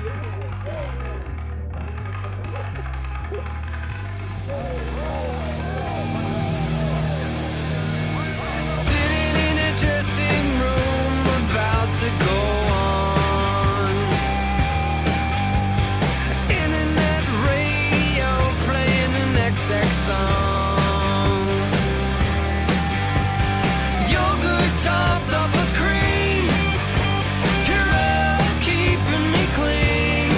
Sitting in a dressing room, about to go on. Internet radio playing an XX song. Yogurt topped up with cream. You're all keeping me clean.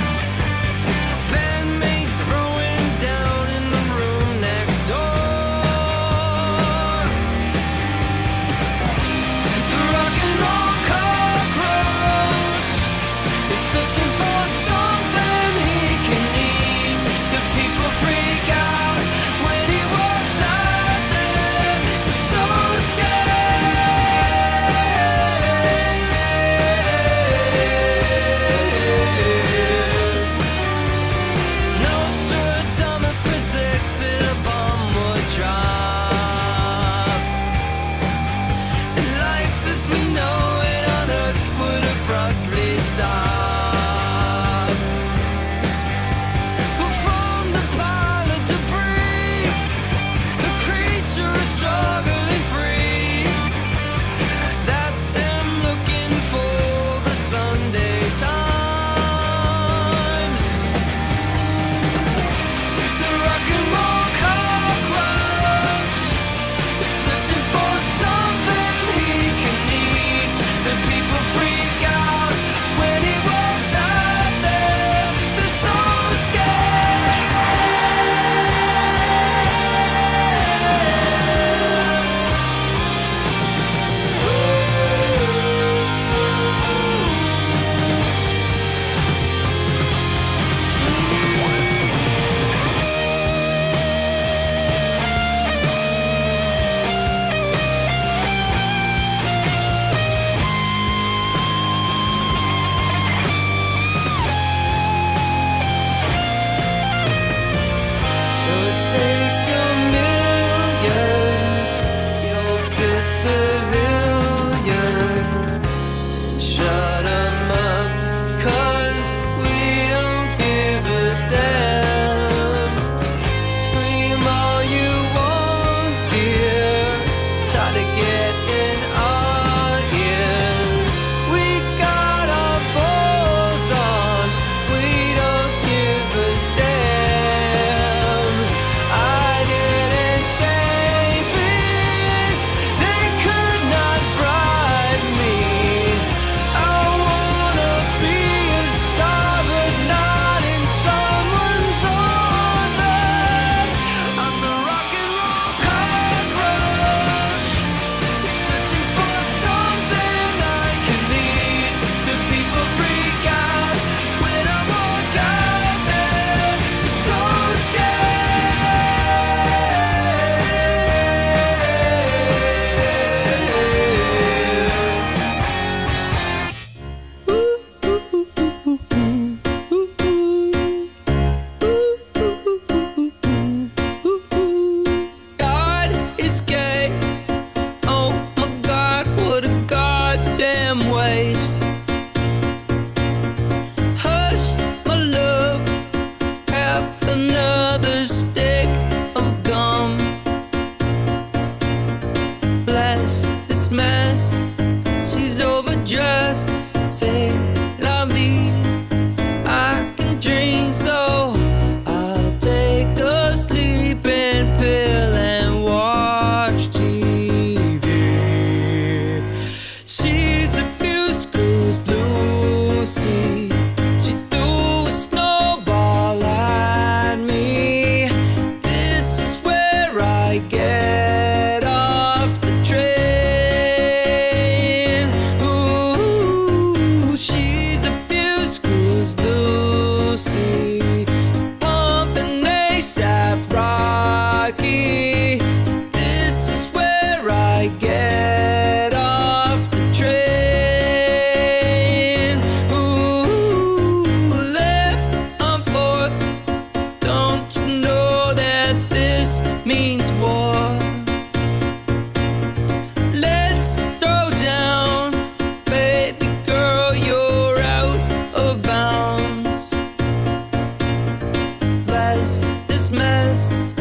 mess.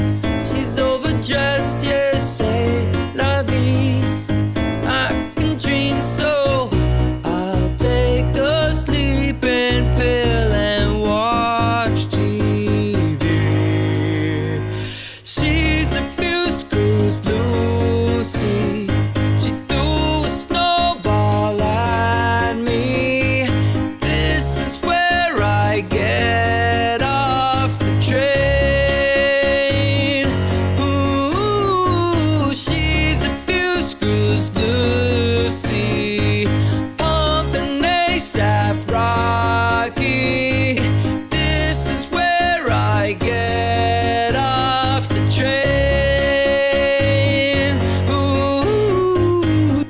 She's overdressed, yeah, say la vie. I can dream, so I'll take a sleeping pill and watch TV. She's a few screws loosey. She threw a snowball at me. This is where I get off the train. Ooh, she's a few screws loosey, pumping ASAP Rocky. This is where I get off the train. Ooh.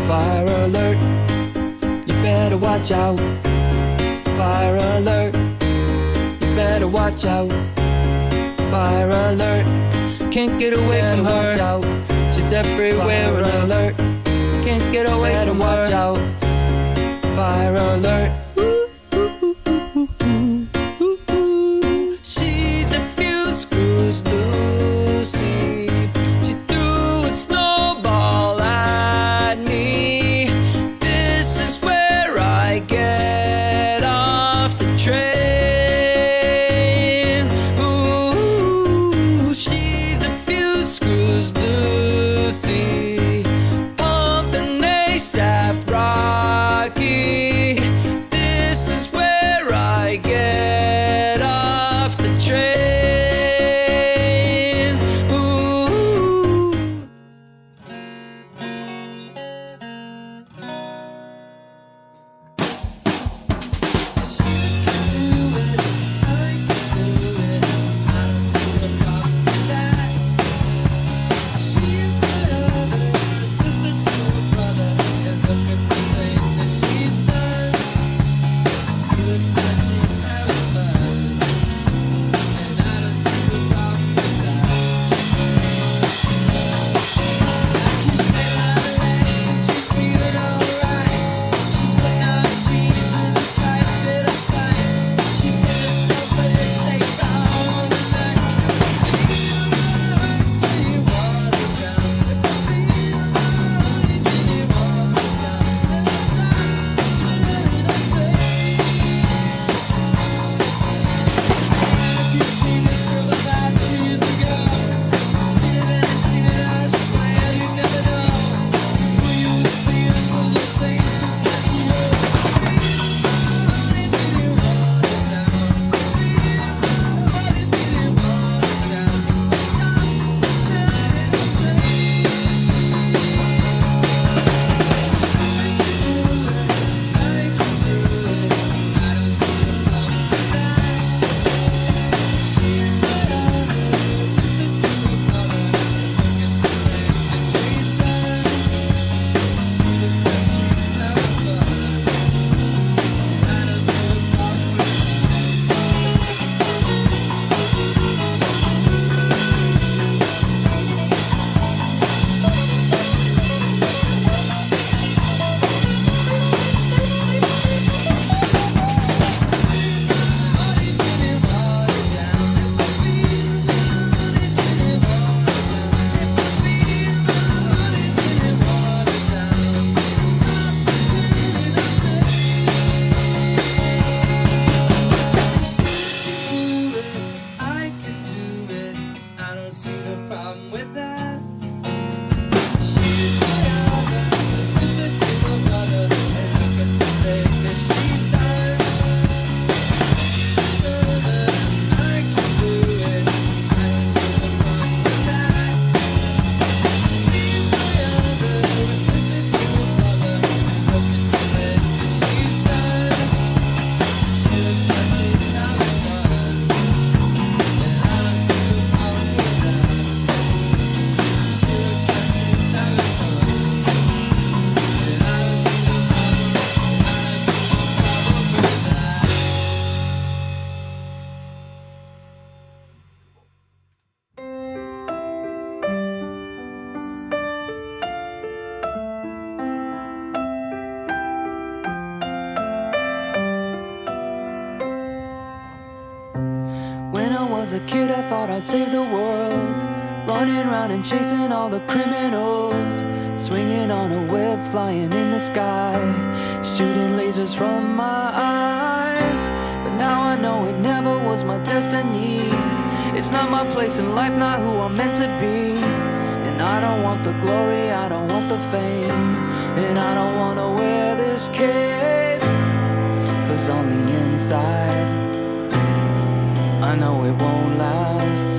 Fire alert, you better watch out. Fire alert, you better watch out. Fire alert, can't get away from her. Watch out, she's everywhere. Fire alert, can't get away from her. Watch out. Fire alert. She's a few screws loosey. She threw a snowball at me. This is where I get off the train. Ooh, she's a few screws loosey, pumping ASAP Rocky. a kid I thought I'd save the world, running round and chasing all the criminals, swinging on a web, flying in the sky, shooting lasers from my eyes. But now I know it never was my destiny. It's not my place in life, not who I'm meant to be. And I don't want the glory, I don't want the fame, and I don't wanna wear this cape. 'Cause on the inside, I know it won't last.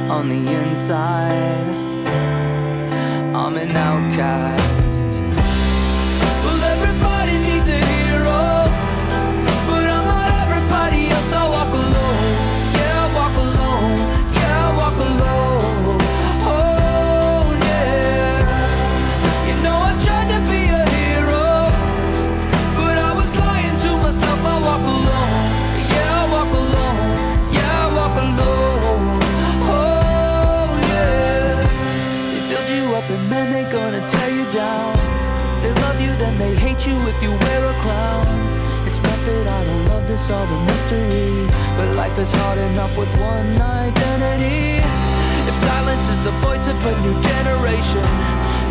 On the inside, I'm an outcast. Well, everybody needs a hero, but I'm not everybody else. I walk alone, yeah, I walk alone, yeah, I walk alone. Oh, yeah. You know I tried to be a hero, but I was lying to myself. I walk alone, yeah, I walk alone, yeah, I walk alone. Oh, yeah. They build you up and then they gonna tear you down. They love you, then they hate you if you wear a crown. It's not that I don't love this, all the mystery, but life is hard enough with one identity. If silence is the voice of a new generation,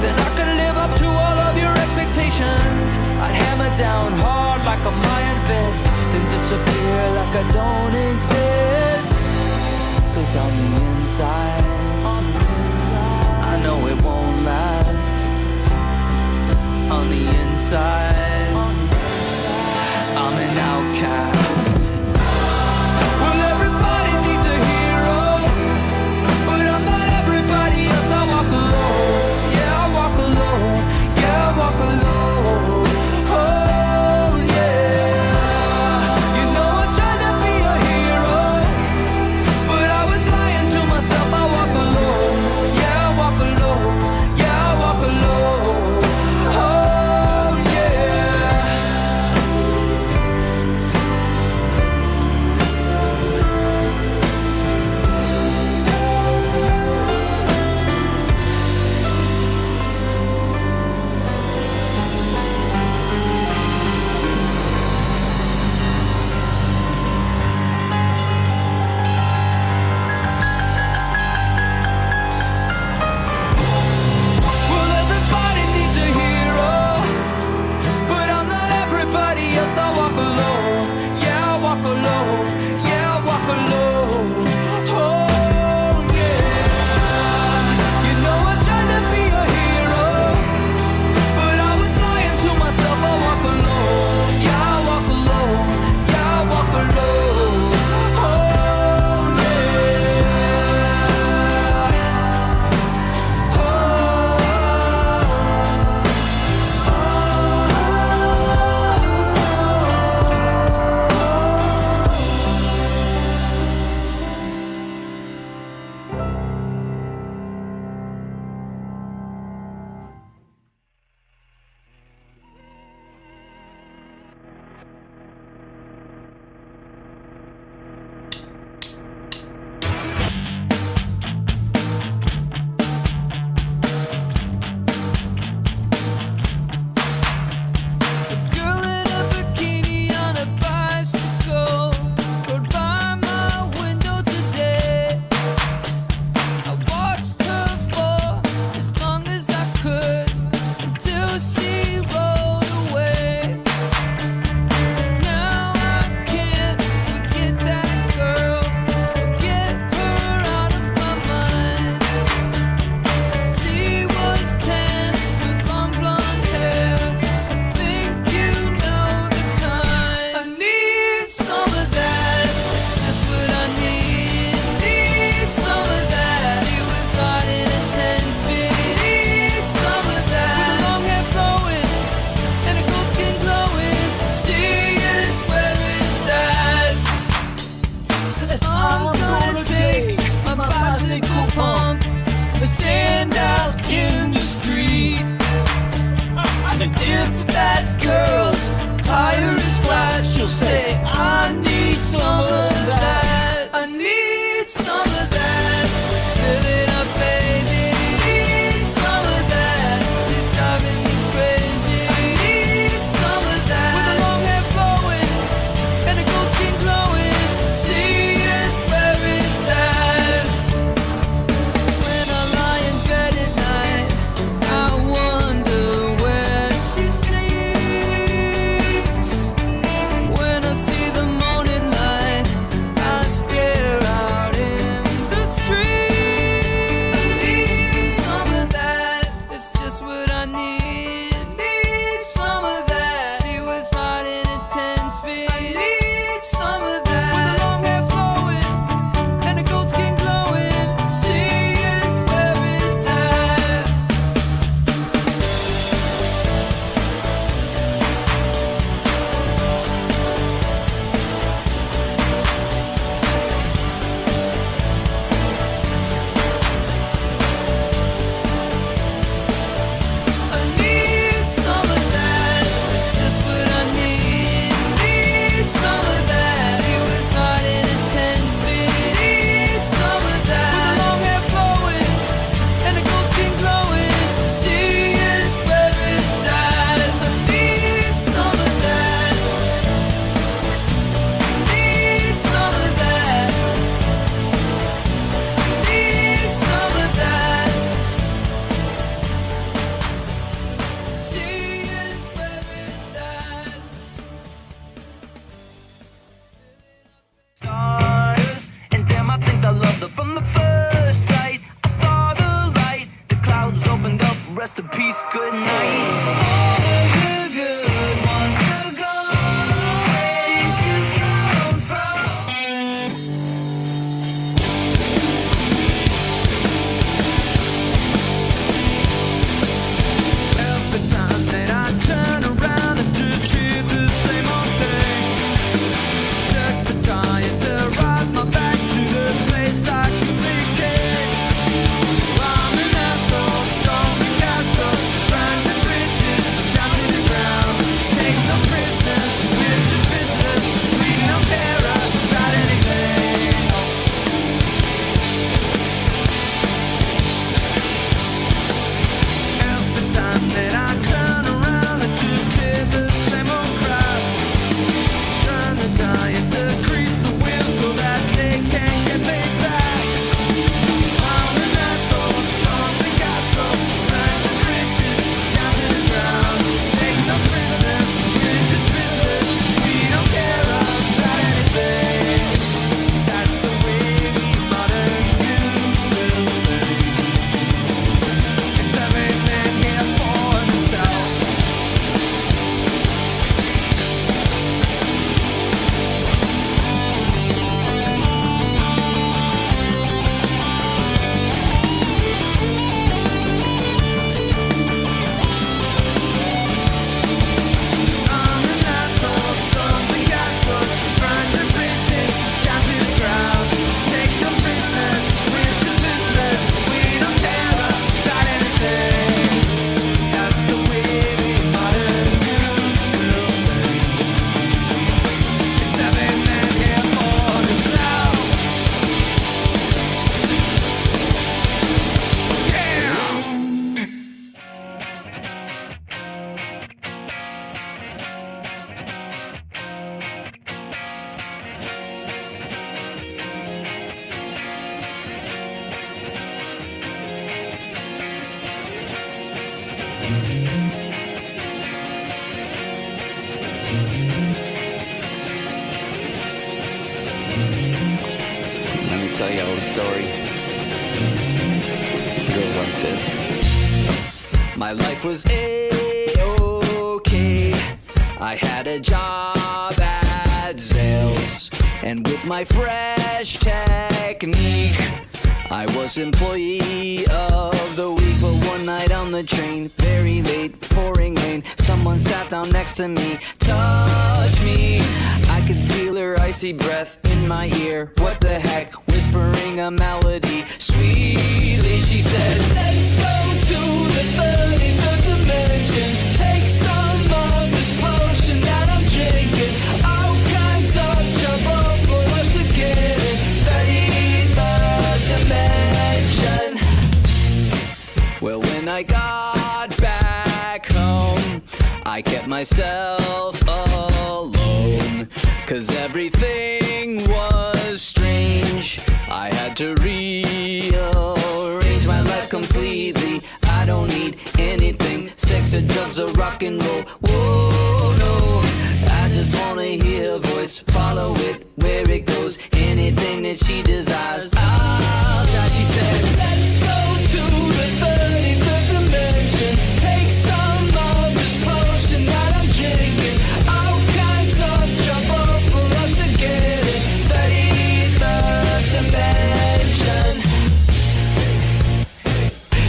then I could live up to all of your expectations. I'd hammer down hard like a iron fist, then disappear like I don't exist. 'Cause on the inside, I know it won't last. On the inside, I'm an outcast. Well, everybody needs a hero, but I'm not everybody else. I walk alone, yeah, I walk alone, yeah, I walk alone. Oh, yeah. You know I tried to be a hero, but I was lying to myself. I walk alone, yeah, I walk alone, yeah, I walk alone. Oh, yeah. Let me tell you a little story. It goes like this. My life was A-okay. I had a job at Zales, and with my fresh technique, I was employee of the week. But one night on the train, very late, pouring rain, someone sat down next to me, touched me. I could feel her icy breath in my ear. What the heck? Whispering a melody sweetly. She said, let's go to the 33rd dimension. Take some of this potion that I'm drinking. All kinds of trouble for us to get in. 33rd dimension. Well, when I got back home, I kept myself alone, 'cause everything was strange. I had to rearrange my life completely. I don't need anything, sex or drugs or rock and roll. Whoa, no, I just wanna hear her voice, follow it where it goes. Anything that she desires, I'll try. She said, let's go to the 33rd dimension. Take some of this potion that I'm drinking. All kinds of trouble for us to get in. 33rd dimension.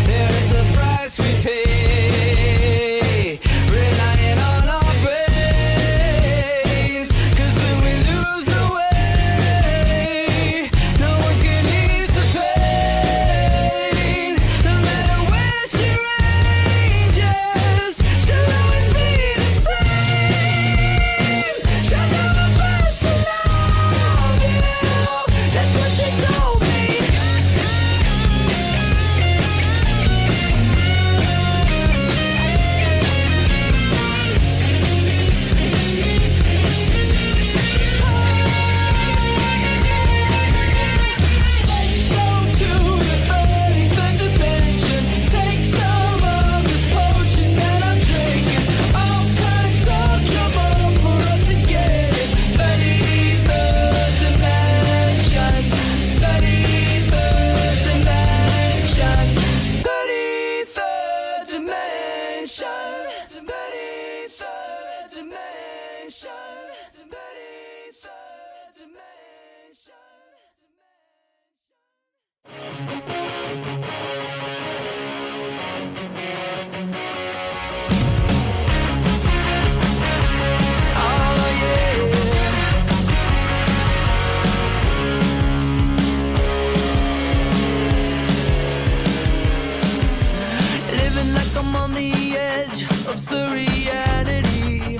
There is a price we pay, relying on our brains. 'Cause when we lose the way, no one can ease the pain. No matter where she ranges, she'll always be the same. She'll never bust to love you. That's what she told me. Let's go to the 33rd dimension. Take some of this potion that I'm drinking. All kinds of trouble for us to get in. 33rd dimension. 33rd dimension. 33rd dimension. 33rd dimension. 33rd dimension. Oh yeah. Living like I'm on the edge of surreality,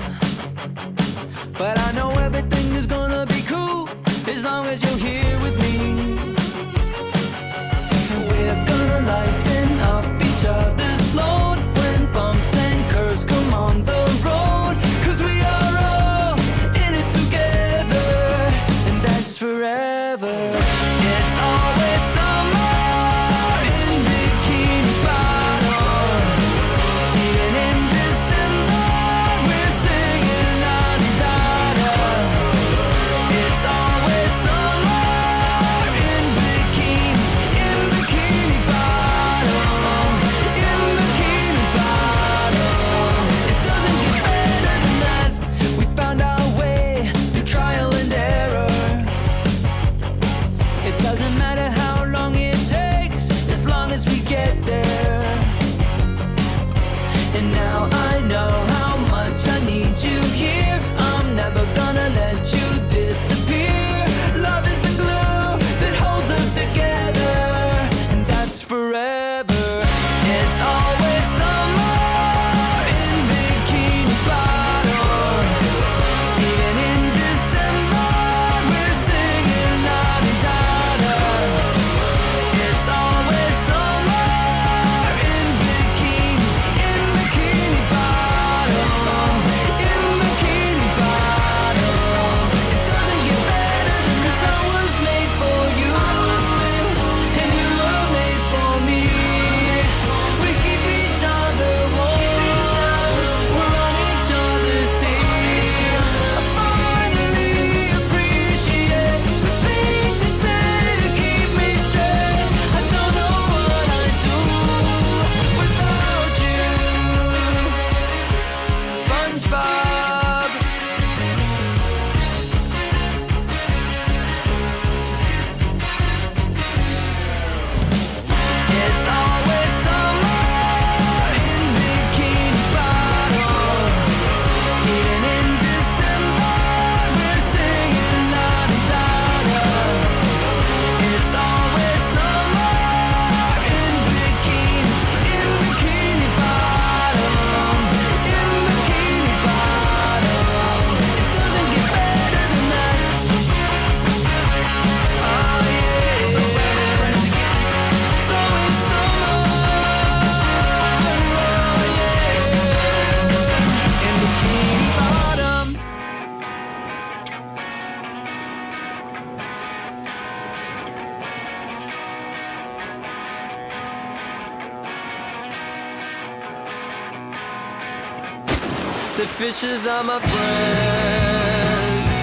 fishes are my friends,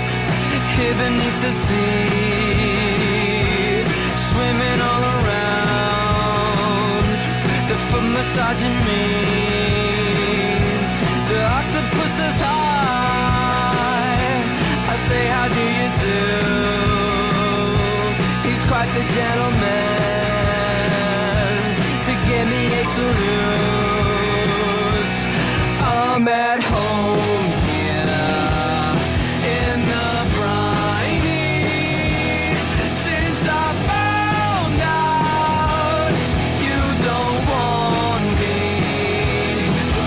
here beneath the sea, swimming all around, the foot massaging me. The octopus is high, I say how do you do. He's quite the gentleman to give me a salute. I'm at home here in the briny. Since I found out you don't want me,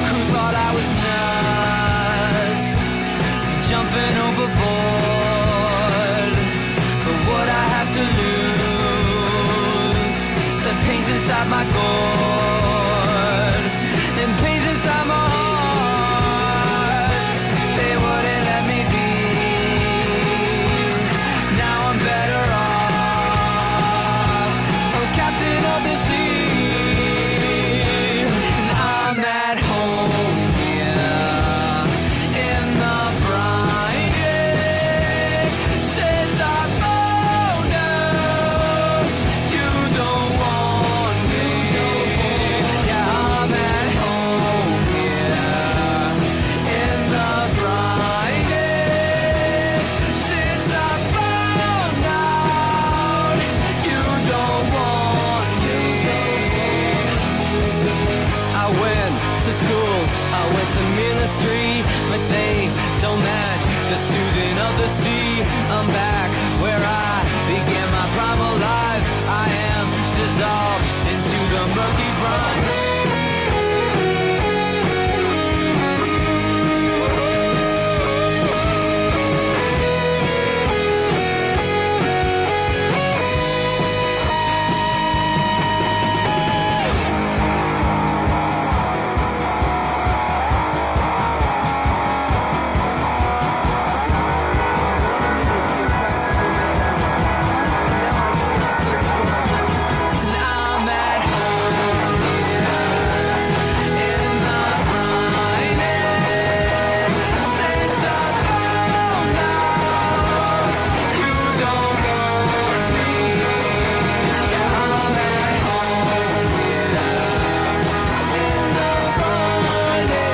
who thought I was nuts, jumping overboard. But what I have to lose, some pains inside my gourd, and pains inside my heart. They wouldn't let me be. Now I'm better off, I'm captain of the sea, and I'm at home here in the briny. Since I found out you don't want me, yeah, I'm at home here in the briny. Since I found out you don't want me. I went to schools, I went to ministry, but they don't match the student of the sea. I'm back where I began my primal life. I am dissolved into the murky brine. I'm at home in the briny. Since I found out you don't want me, yeah, I'm at home in the briny.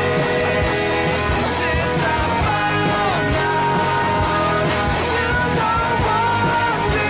Since I found out you don't want me.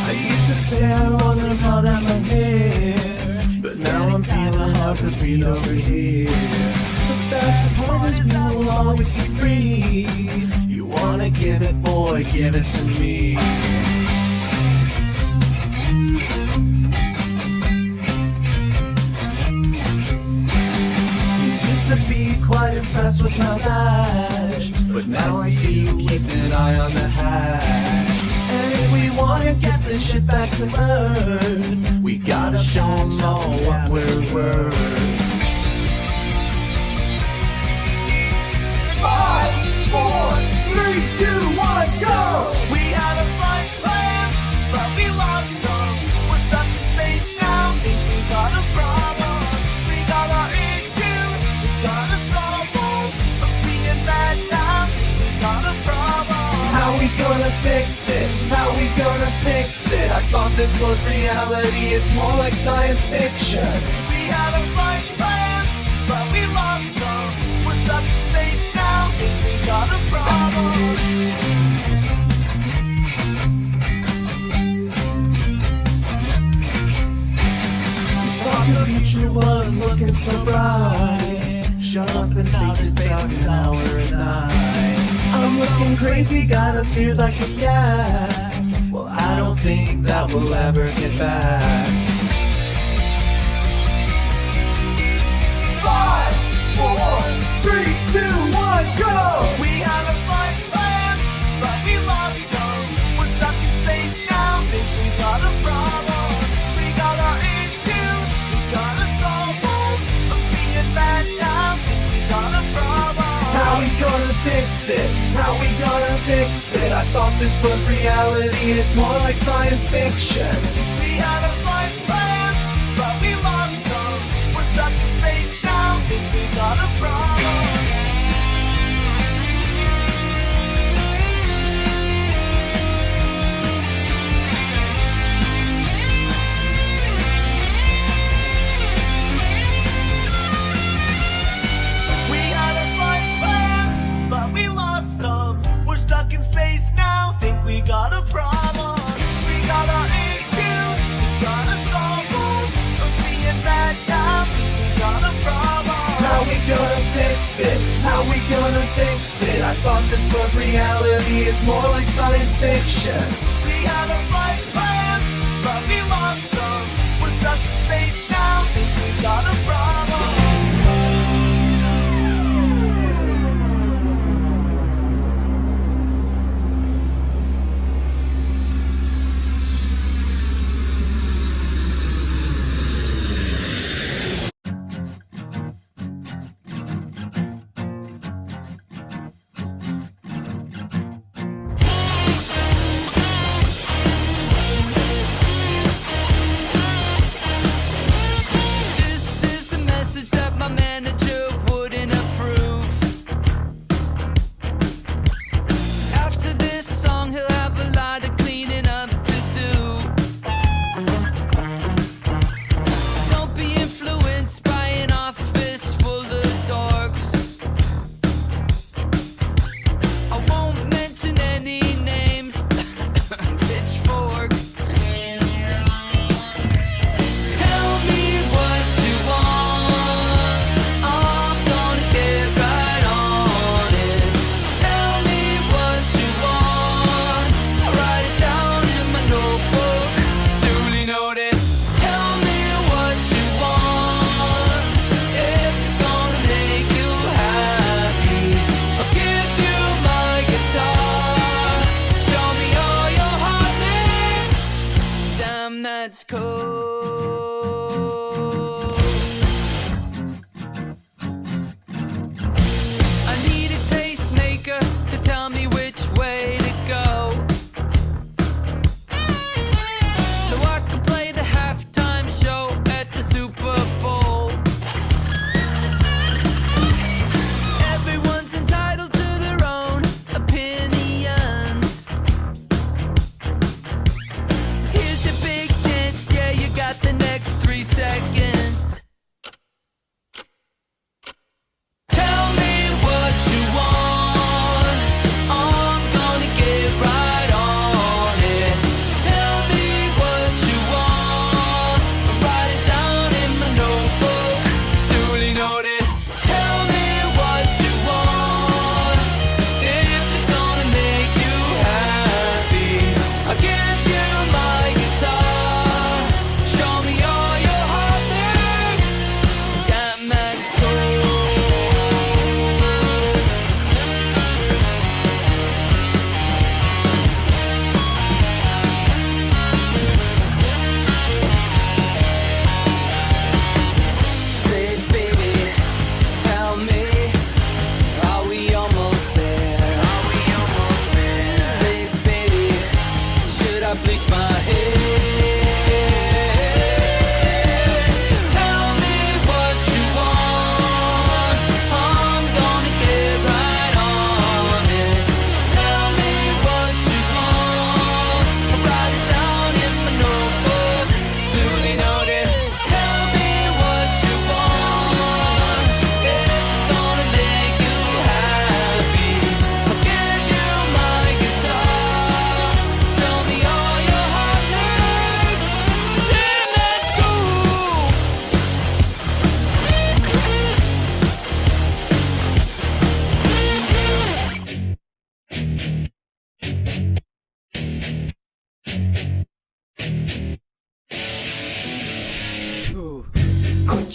I used to say I wanna run out my hair, but now I'm feeling hard to breathe over here. But that's as long as we will always be free. You wanna give it, boy, give it to me. You used to be quite impressed with my lash, but now I see you keep an eye on the hatch. And if we wanna get this shit back to earth, we gotta show 'em all what we're worth. 5, 4, 3, 2, 1, go! We had a flight plans, but we lost them. We're stuck in space now, think we got a problem. We got our issues, we gotta solve them. I'm seeing that now, think we got a problem. How we gonna fix it? How we gonna fix it? I thought this was reality, it's more like science fiction. We had a flight plans, but we lost them. We're stuck in space now, think we got a problem. Thought the future was looking so bright. Shut up and face it, about an hour a night. I'm looking crazy, got a beard like a yak. Well, I don't think that we'll ever get back. 5, 4, 3, 2, 1, go! We had a flight plans, but we lost them. We're stuck in space now, think we got a problem. We got our issues, we gotta solve them. I'm seeing that now, think we got a problem. How we gonna fix it? How we gonna fix it? I thought this was reality, it's more like science fiction. We had a flight plans, but we lost them. We're stuck in space now, think we got a problem. Stuck in space now, think we got a problem. We got our issues, we gotta solve them. I'm seeing that now, think we got a problem. How we gonna fix it? How we gonna fix it? I thought this was reality, it's more like science fiction. We had a flight plans, but we lost them. We're stuck in space now, think we got a problem. Your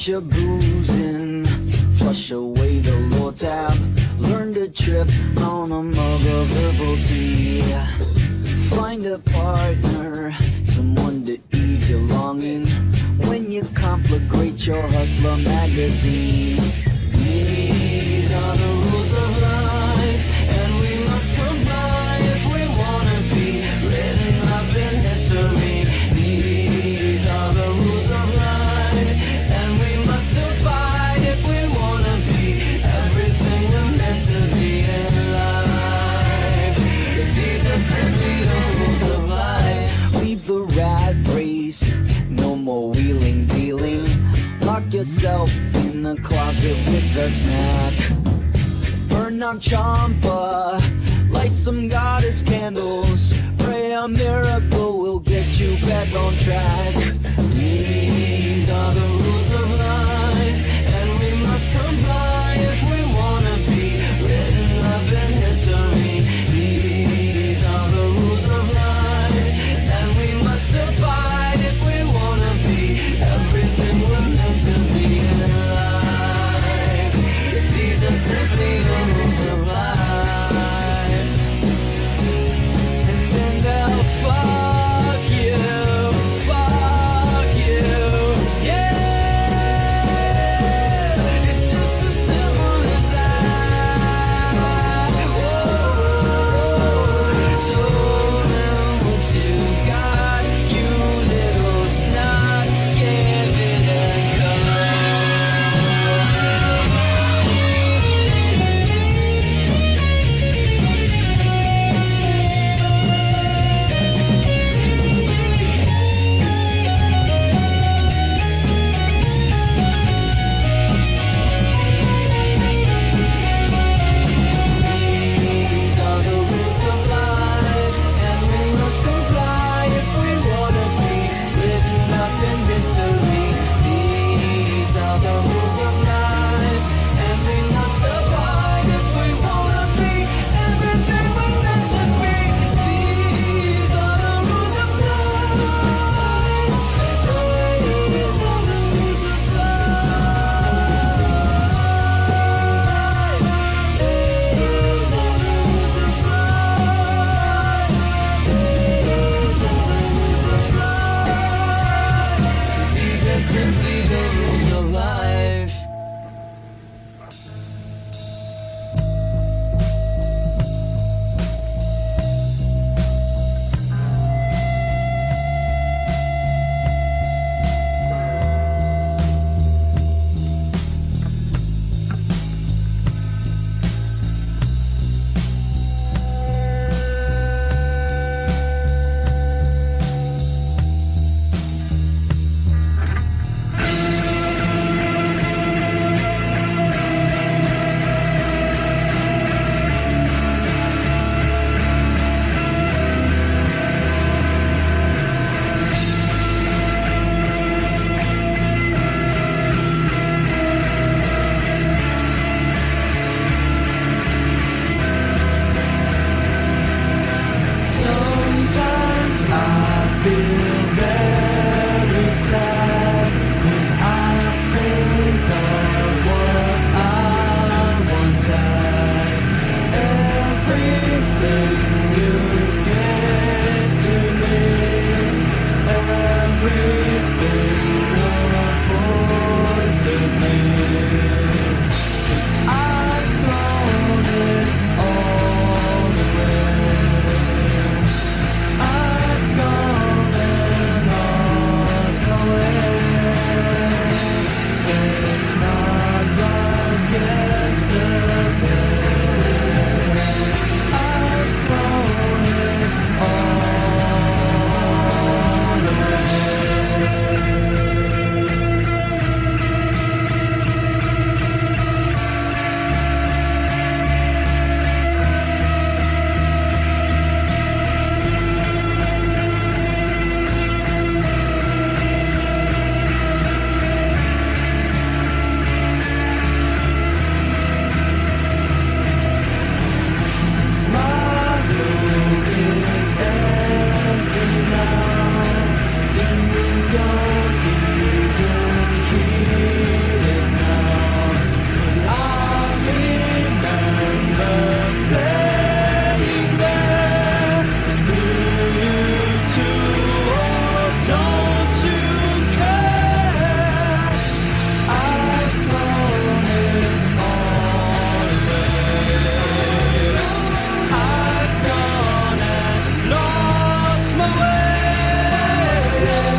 Quench your boozing, flush away the low tab. Learn to trip on a mug of herbal tea. Find a partner, someone to ease your longing when you conflagrate your hustler magazines. These are the rules of life, and we must comply if we wanna be written up in history. These are the rules of life, and we must abide if we wanna be everything we're meant to be in life. These are simply the rules of life. Leave the rat race, no more wheeling dealing. Lock yourself in the closet with a snack. Burn out Champa, light some goddess candles. Pray a miracle will get you back on track. These are the rules of life, and we must comply if we wanna be written up in history. These are the rules of life, and we must abide if we wanna be everything we're meant to be in life. These are simply the rules of life. And then they'll fuck you, yeah. yeah.